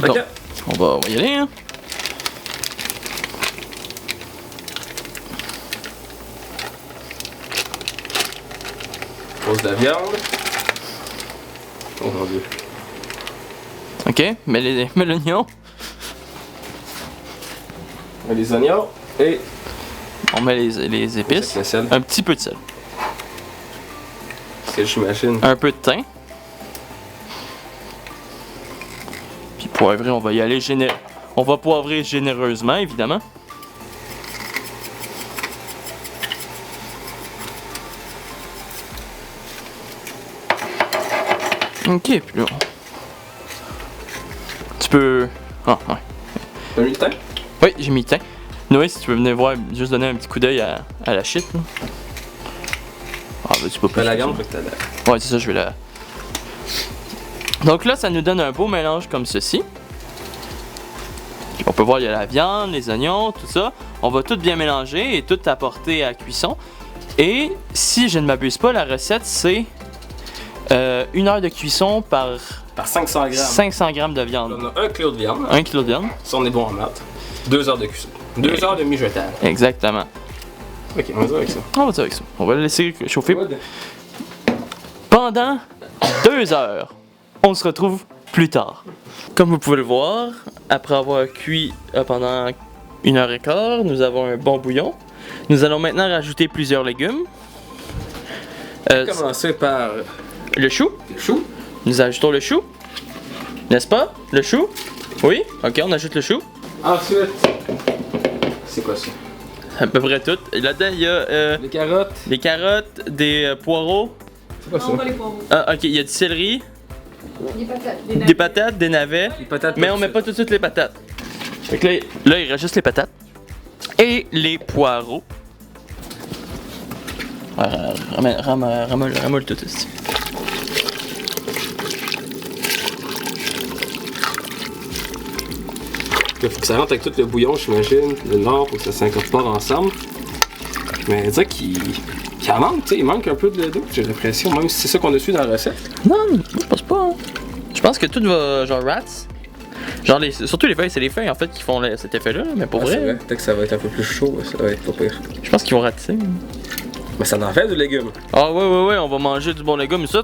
Bon. Ok. On va y aller, hein. Pose de la viande. Oh mon dieu. Ok, mets l'oignon. On met les oignons et On met les épices. le sel. Un petit peu de sel. Parce que j'imagine. Un peu de thym. Puis poivrer, on va y aller On va poivrer généreusement, évidemment. Ok, puis là... Tu peux... Ah, ouais. T'as mis le thym? Oui, j'ai mis le thym. Noé, si tu veux venir voir, juste donner un petit coup d'œil à la shit, là. Ah, bah tu peux pas... La viande, faut que t'as la. Ouais, c'est ça, je vais la... Donc là, ça nous donne un beau mélange comme ceci. On peut voir, il y a la viande, les oignons, tout ça. On va tout bien mélanger et tout apporter à cuisson. Et si je ne m'abuse pas, la recette, c'est 1 heure de cuisson par Par 500 grammes. 500 grammes de viande. On a 1 kg de viande. 1 kg de viande. Si on est bon en maths. 2 heures de cuisson. 2 heures de mijotage. Exactement. Ok, on va dire avec ça. On va dire avec ça. On va le laisser chauffer pendant 2 heures. On se retrouve plus tard. Comme vous pouvez le voir, après avoir cuit pendant 1h15, nous avons un bon bouillon. Nous allons maintenant rajouter plusieurs légumes. On va commencer par Le chou. le chou. Nous ajoutons le chou. N'est-ce pas? Le chou? Oui? Ok, on ajoute le chou. Ensuite, c'est quoi ça? à peu près tout. Et là-dedans, il y a Les carottes. des carottes, des poireaux. C'est quoi ça? Non, pas les poireaux. Ah, ok, il y a du céleri, Des patates. des patates, des navets. Les patates. Mais on met pas tout de suite les patates. Fait que là, il reste juste les patates. Et les poireaux. Ouais, ramole tout ici. Il faut que ça rentre avec tout le bouillon, j'imagine. Le nord, faut que ça s'incorpore ensemble. Mais dire qu'il en manque, tu sais, il manque un peu de d'eau, j'ai l'impression, même si c'est ça qu'on a su dans la recette. Non, moi, je pense pas. Hein. Je pense que tout va genre rats. Genre, surtout les feuilles, c'est les feuilles en fait qui font cet effet-là, mais pour Ah, c'est vrai, peut-être que ça va être un peu plus chaud, ça va être pas pire. je pense qu'ils vont ratisser. Mais ça en fait du légume. Ah ouais, on va manger du bon légume ici, là.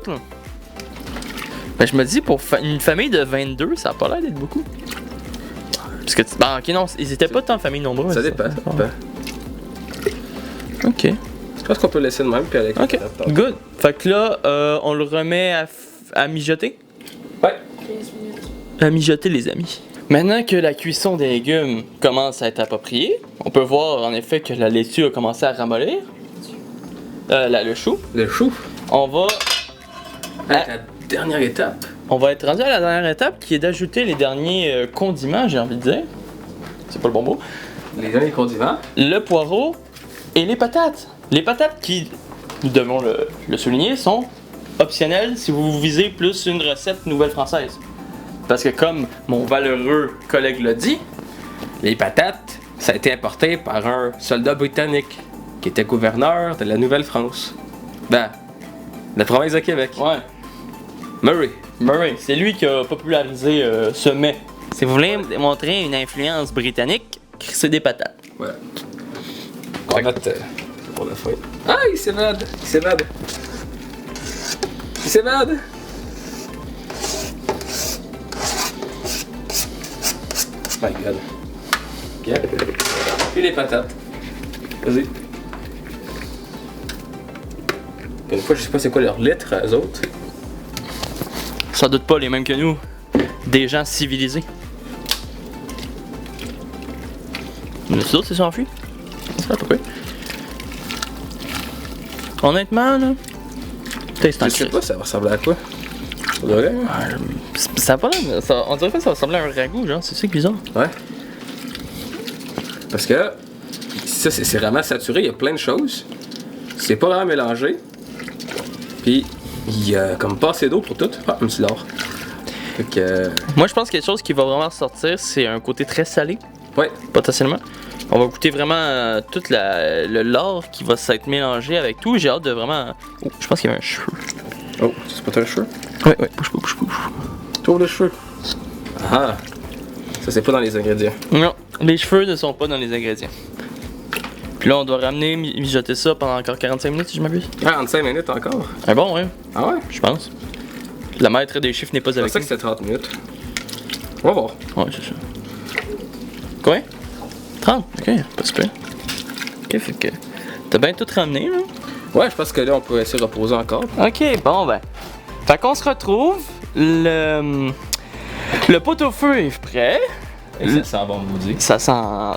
Ben je me dis, pour une famille de 22, ça a pas l'air d'être beaucoup. Parce que, ben ok, non, ils étaient pas tant famille nombreuse. Ça dépend, ça dépend. Ok, Je pense qu'on peut laisser de même, puis avec ok, good. Fait que là, on le remet à mijoter. Ouais. 15 minutes. À mijoter, les amis. Maintenant que la cuisson des légumes commence à être appropriée, on peut voir en effet que la laitue a commencé à ramollir. Le chou. Le chou. On va Avec la dernière étape. On va être rendu à la dernière étape qui est d'ajouter les derniers condiments, j'ai envie de dire. C'est pas le bon mot. Les derniers condiments. Le poireau et les patates. Les patates qui, nous devons le souligner, sont optionnelles si vous visez plus une recette nouvelle française. Parce que comme mon valeureux collègue l'a dit, les patates, ça a été importé par un soldat britannique qui était gouverneur de la Nouvelle-France. Ben, la province de Québec. Ouais. Murray, c'est lui qui a popularisé ce mets. Si vous voulez montrer une influence britannique, c'est des patates. Ouais. On va mettre pour la fin. Ah, il s'évade! Il s'évade! Il s'évade! My god. Ok. Puis les patates. Vas-y. Une fois, je sais pas c'est quoi leur litre, eux autres. Sans doute pas les mêmes que nous. Des gens civilisés. Mais les autres, c'est s'enfuis. Ça, pas pire. Honnêtement, là. Taste en Je sais crise. pas, ça va ressembler à quoi? On dirait, hein? Ça a pas l'air. On dirait que ça va ressembler à un ragoût, genre. C'est ça qui est bizarre. Ouais. Parce que ça, c'est vraiment saturé, il y a plein de choses. C'est pas vraiment mélangé. Puis, il y a comme pas assez d'eau pour tout. Ah, un petit lard. Fait que. Moi, je pense que quelque chose qui va vraiment sortir, c'est un côté très salé, Ouais. potentiellement. On va goûter vraiment tout le lard qui va s'être mélangé avec tout. J'ai hâte de vraiment. Oh, je pense qu'il y avait un cheveu. Oh, c'est pas un cheveu? Ouais, bouge. Trouve le cheveu. Ah! Ça, c'est pas dans les ingrédients. Non, les cheveux ne sont pas dans les ingrédients. Puis là, on doit ramener, mijoter ça pendant encore 45 minutes, si je m'abuse. 45 minutes encore? Ah bon, ouais, Ah ouais? je pense. La maître des chiffres n'est pas Je avec pensais nous. que c'était 30 minutes. On va voir. Ouais, c'est ça. Combien? 30? Ok, pas super. Ok, fait que. T'as bien tout ramené, là? Ouais, je pense que là, on peut essayer de reposer encore. Ok, bon ben. Fait qu'on se retrouve. Le pot-au-feu est prêt. Et ça sent bon, vous dit. Ça sent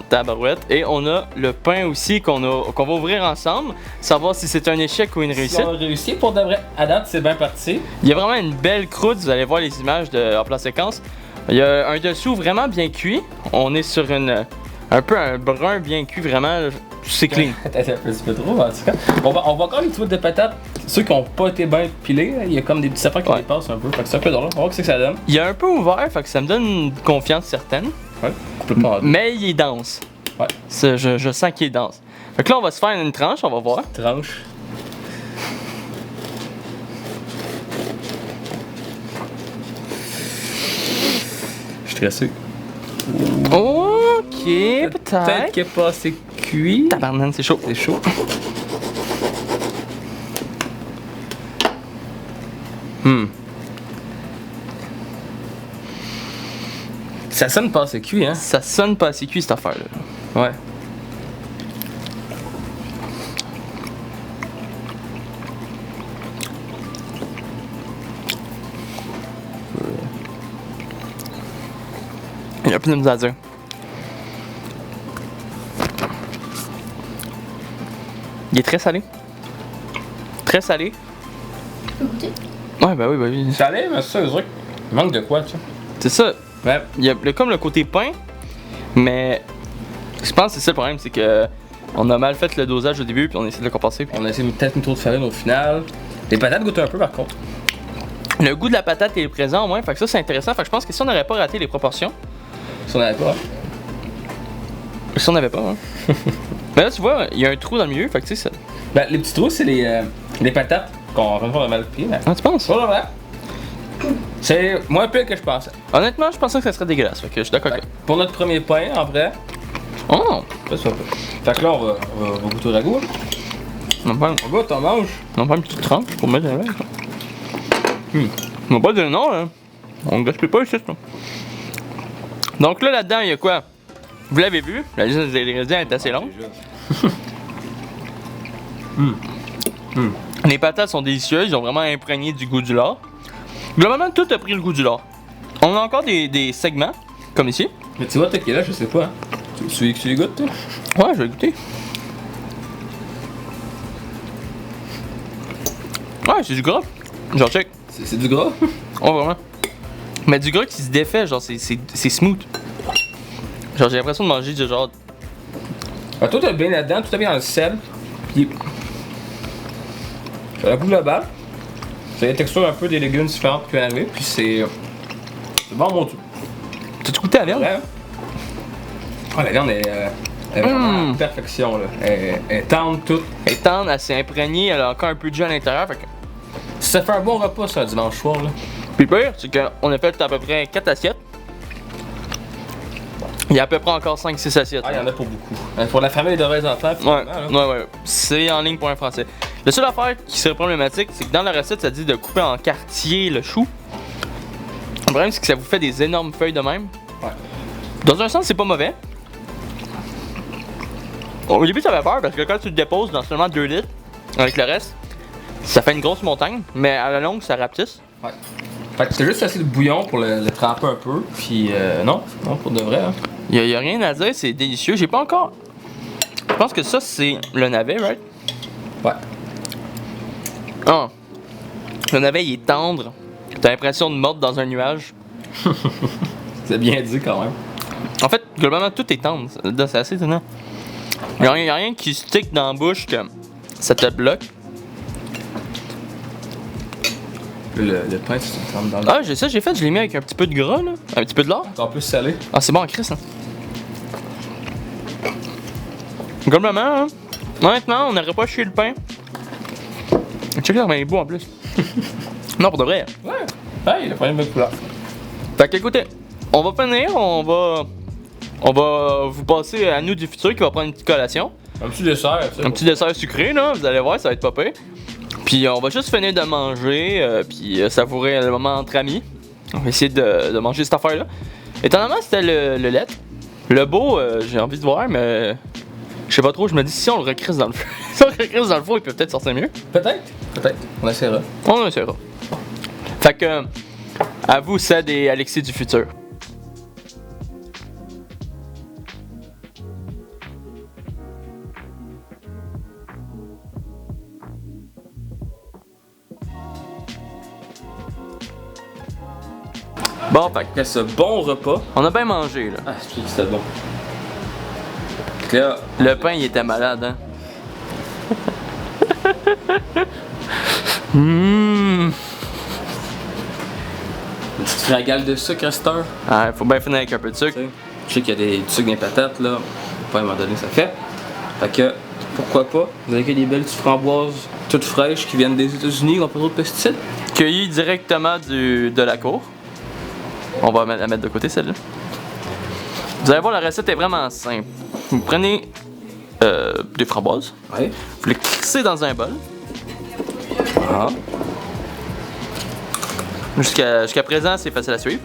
tabarouette. Et on a le pain aussi qu'on va ouvrir ensemble. Savoir si c'est un échec ou une réussite. Si on a réussi pour de vrai, à date, c'est bien parti. Il y a vraiment une belle croûte. Vous allez voir les images en plan séquence. Il y a un dessous vraiment bien cuit. On est sur un peu un brun bien cuit, vraiment. C'est clean. Peut-être un petit peu trop, en tout cas. On va encore les tuiles de patates. Ceux qui n'ont pas été bien pilés, il y a comme des petits affaires qui dépassent un peu. Fait que c'est un peu drôle. On va voir ce que ça donne. Il est un peu ouvert, fait que ça me donne une confiance certaine. Ouais, complètement. Mais il est dense. Ouais. Je sens qu'il est dense. Fait que là, on va se faire une tranche, on va voir. Tranche. Je suis stressé. Ok, Peut-être peut-être. qu'il n'est pas assez cuit. Tabarnane, c'est chaud. C'est chaud. Ça sonne pas assez cuit, hein? Ça sonne pas assez cuit cette affaire-là. Ouais. Il y a plus de misère à dire. Il est très salé. Très salé. Tu peux goûter? Ouais, bah oui, bah oui. Salé, mais ça, je dirais qu'il manque de quoi, tu sais. C'est ça. Ouais. Il y a comme le côté pain, mais je pense que c'est ça le problème, c'est que on a mal fait le dosage au début, puis on essaie de le compenser. Puis On a essayé peut-être une tour de farine au final. Les patates goûtent un peu par contre. le goût de la patate est présent au moins, fait que ça c'est intéressant. Fait que je pense que si on n'aurait pas raté les proportions, Si on n'avait pas. si on n'avait pas, hein. Mais là tu vois, il y a un trou dans le milieu, fait que tu sais ça. Ben, les petits trous, c'est les patates qu'on a mal pris. Mais... Ah, tu penses? Pas vrai. C'est moins pire que je pensais. Honnêtement, je pensais que ça serait dégueulasse, fait que je suis d'accord. Fait que pour notre premier pain, en vrai, Oh! ça c'est un peu. Fait que là, on va goûter au ragoût. On va On goûte, on mange. pas une petite tranche pour mettre avec. On va pas dire non, hein. On ne gaspille pas ici, là. Donc là-dedans, il y a quoi? Vous l'avez vu, la liste des ingrédients est assez longue. Les patates sont délicieuses, ils ont vraiment imprégné du goût du lard. Globalement, tout a pris le goût du lard. On a encore des segments, comme ici. Mais tu vois, toi qui es là, je sais pas. Hein. Tu les goûtes, toi? Ouais, je vais goûter. Ouais, c'est du gras. Genre, check. C'est du gras? Oh, vraiment. Mais du gras qui se défait, genre, c'est smooth. Genre, j'ai l'impression de manger du genre. Ah, toi, t'as bien là-dedans, tout est bien dans le sel. Puis. Sur la goût global, c'est la texture un peu des légumes différentes qu'il y en avait. Puis c'est. C'est bon, mon tout. T'as-tu goûté à la viande? Ouais. Oh, la viande est vraiment à perfection, là. Elle est tendre, toute. Elle est tendre, elle s'est imprégnée, elle a encore un peu de jus à l'intérieur. Fait que. Ça fait un bon repas, ça, un dimanche soir, là. Puis le pire, c'est qu'on a fait à peu près 4 assiettes. Il y a à peu près encore 5-6 assiettes. Ah, il y en a pour beaucoup. Pour la famille de vrais enfants, Ouais, finalement, là. ouais. C'est en ligne pour un français. La seule affaire qui serait problématique, c'est que dans la recette, ça dit de couper en quartier le chou. Le problème, c'est que ça vous fait des énormes feuilles de même. Ouais. Dans un sens, c'est pas mauvais. Au début, ça avait peur parce que quand tu le déposes dans seulement 2 litres, avec le reste, ça fait une grosse montagne, mais à la longue, ça rapetisse. Ouais. Fait que c'est juste assez de bouillon pour le tremper un peu, puis non, pour de vrai. Hein. Y a rien à dire, c'est délicieux. J'ai pas encore. Je pense que ça, c'est le navet, right? Ouais. Ah. Le navet, il est tendre. T'as l'impression de mordre dans un nuage. C'est bien dit quand même. En fait, globalement, tout est tendre. C'est assez étonnant. Y a rien qui stick dans la bouche que ça te bloque. Le pain, c'est une trempe dans le. Ah, j'ai fait, je l'ai mis avec un petit peu de gras, là. Un petit peu de lard. Encore plus salé. Ah, c'est bon en Christ, hein. Globalement, hein. Honnêtement, on n'aurait pas chié le pain. Check là, il est beau en plus. Non, pour de vrai. Ouais. Ouais, il a pas une bonne couleur. Fait que écoutez, on va finir, on va vous passer à nous du futur qui va prendre une petite collation. Un petit dessert, tu sais. Un petit dessert sucré, là, vous allez voir, ça va être pas pire. Puis on va juste finir de manger, puis savourer le moment entre amis. On va essayer de manger cette affaire-là. Étonnamment, c'était le lait. Le beau, j'ai envie de voir, mais je sais pas trop, je me dis si on le recrisse dans le feu. Si on le recrisse dans le four, il peut peut-être sortir mieux. Peut-être. On essaiera. On essaiera. Fait que, à vous, Ced et Alexis du futur. Bon, fait que Après ce bon repas. on a bien mangé, là. Ah, je trouve que c'était bon. Fait que là, Le pain, il était malade, hein. Mmh. une petite fragale de sucre à cette heure. Ah, faut bien finir avec un peu de sucre. Tu sais. Je sais qu'il y a du sucre dans les patates, là. Pas à un moment donné, ça fait. Fait que, pourquoi pas? Vous avez que des belles petites framboises toutes fraîches qui viennent des États-Unis, qui n'ont pas trop de pesticides. Cueilli directement de la cour. On va la mettre de côté, celle-là. Vous allez voir, la recette est vraiment simple. Vous prenez des framboises, Ouais. vous les crissez dans un bol. Ah. Jusqu'à présent, c'est facile à suivre.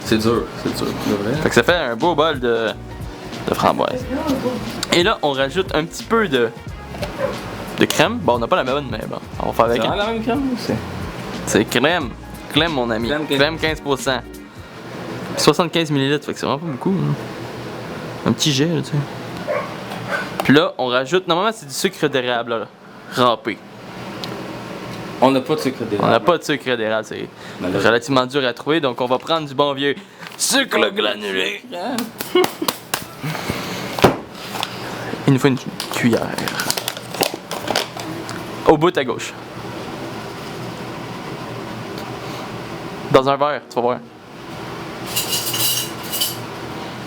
C'est dur, de vrai. Fait que ça fait un beau bol de framboises. Et là, on rajoute un petit peu de crème. Bon, on n'a pas la bonne, mais bon, on va faire avec. C'est vraiment la même crème, C'est crème. Crème, mon ami. Crème, Crème 15%. 75 ml, fait que c'est vraiment pas beaucoup. Hein. Un petit jet, là, tu sais. Puis là, on rajoute, normalement c'est du sucre d'érable là, râpé. On n'a pas de sucre On d'érable. n'a pas de sucre d'érable, c'est Malheureusement. relativement dur à trouver, donc on va prendre du bon vieux sucre granulé. Il nous faut une cuillère. Au bout à gauche. Dans un verre, tu vas voir.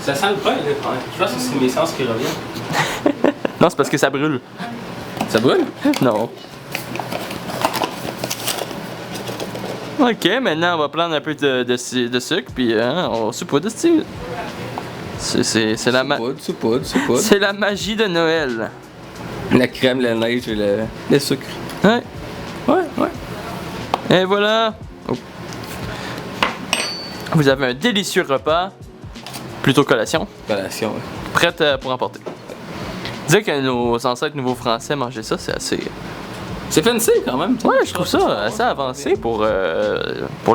Ça sent le pain, là. Ouais. Je pense que c'est mes sens qui reviennent. Non, c'est parce que ça brûle. Ça brûle? Non. Ok, maintenant on va prendre un peu de sucre, puis on va saupoudrer de style. C'est la, Saupoudre. c'est la magie de Noël. La crème, la neige et le sucre. Ouais. Ouais. Et voilà. Oh. Vous avez un délicieux repas, plutôt collation, Collation, ouais. prête pour emporter. Dire que nos ancêtres nouveaux français mangeaient ça, c'est assez. C'est fancy quand même. Ouais, je trouve ça assez avancé pour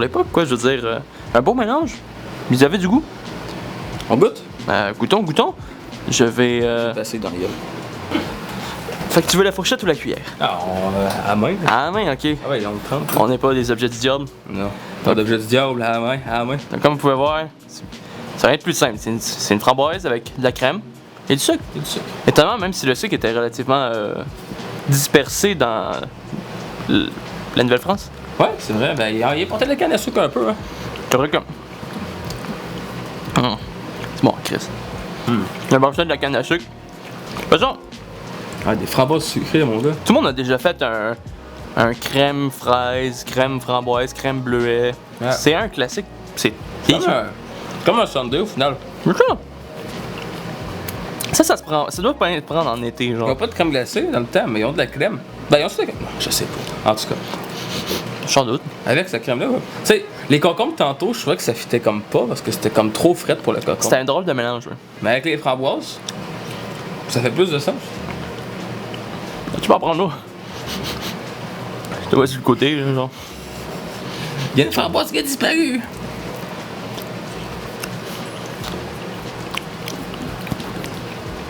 l'époque, quoi. Je veux dire, un beau mélange. Vous avez du goût? On goûte? Goûtons. Je vais. Passer dans rien. Fait que tu veux la fourchette ou la cuillère? Ah, à la main? À la main, ok. Ah ouais, on le prend. On n'est pas des objets du diable. Non. Pas d'objet du diable, à la main. Donc, comme vous pouvez voir, ça va être plus simple. C'est une framboise avec de la crème et du sucre. Étonnamment, même si le sucre était relativement dispersé dans la Nouvelle-France. Ouais, c'est vrai. Ben, il est porté de la canne à sucre un peu, hein. C'est vrai que. C'est bon, Chris. Le morceau de la canne à sucre. De toute façon, Ah, des framboises sucrées, mon gars. tout le monde a déjà fait un crème fraise, crème framboise, crème bleuet. Ouais. C'est un classique. C'est Comme un sundae au final. ça se prend. Ça doit pas être prendre en été, Ils genre. n'ont pas de crème glacée dans le temps, mais ils ont de la crème. Ben, ils ont de la crème. Je sais pas. En tout cas, Sans doute. avec cette crème-là, ouais. Tu sais, les concombres tantôt, je trouvais que ça fitait comme pas parce que c'était comme trop frais pour le concombre. C'était un drôle de mélange, ouais. Mais avec les framboises, ça fait plus de sens. Tu peux en prendre là. Je te vois sur le côté, là, genre. Il y a une framboise qui a disparu.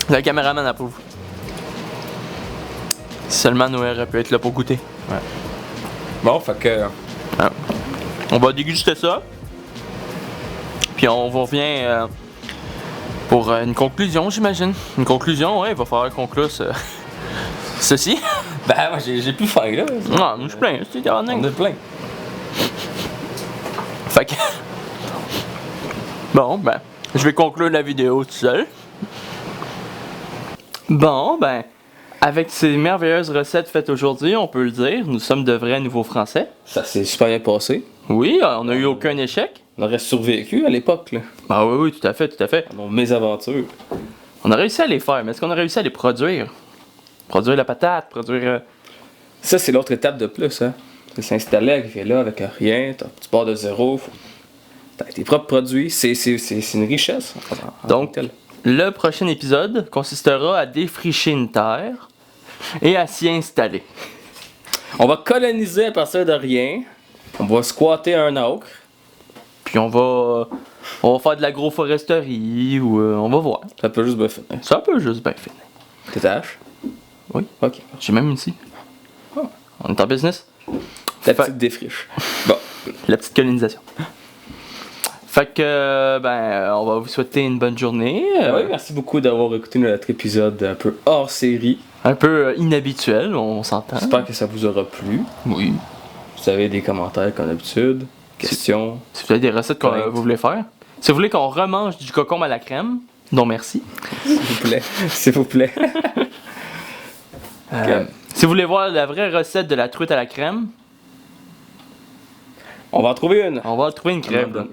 Le caméraman approuve. Seulement Noël aurait pu être là pour goûter. Bon, fait que. On va déguster ça. Puis on vous revient pour une conclusion, j'imagine. Une conclusion, ouais, il va falloir conclure ceci. Ben, moi, j'ai plus faim, là. Non, je suis plein, c'est On est plein. Fait que. Bon, ben, je vais conclure la vidéo tout seul. Bon, ben, avec ces merveilleuses recettes faites aujourd'hui, on peut le dire, nous sommes de vrais nouveaux Français. Ça s'est super bien passé. Oui, on n'a eu aucun échec. On aurait survécu à l'époque, là. Ah oui, tout à fait, tout à fait. Dans mes aventures. On a réussi à les faire, mais est-ce qu'on a réussi à les produire? Produire la patate, produire... Ça, c'est l'autre étape de plus, hein. C'est s'installer, arriver là avec rien, tu pars de zéro, t'as tes propres produits, c'est une richesse. en Donc, tant que tel. le prochain épisode consistera à défricher une terre et à s'y installer. On va coloniser à partir de rien, on va squatter un acre. Puis on va faire de l'agroforesterie ou on va voir. Ça peut juste bien finir. Ça peut juste bien finir. Tes tâches? Oui. Ok. J'ai même ici. On est en business. Ta Fait- petite défriche. Bon. La petite colonisation. Fait que, on va vous souhaiter une bonne journée. Oui, merci beaucoup d'avoir écouté notre épisode un peu hors série. Un peu inhabituel, on s'entend. J'espère que ça vous aura plu. Oui. Vous avez des commentaires comme d'habitude, questions. Si vous avez des recettes que Plainte. vous voulez faire. Si vous voulez qu'on remange du concombre à la crème, non merci. S'il vous plaît. S'il vous plaît. Si vous voulez voir la vraie recette de la truite à la crème, On va en trouver une. on va trouver une crème. là.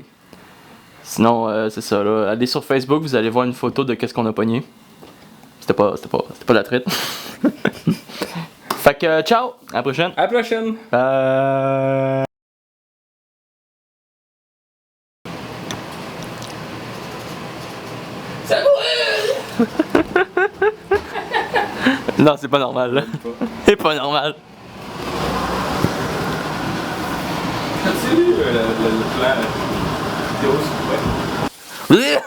Sinon, c'est ça, là. Allez sur Facebook, vous allez voir une photo de qu'est-ce qu'on a pogné. C'était pas de la truite. Fait que, ciao! À la prochaine! À la prochaine. Non, c'est pas normal, là. C'est pas normal. As-tu lu le plan vidéo, s'il vous plaît?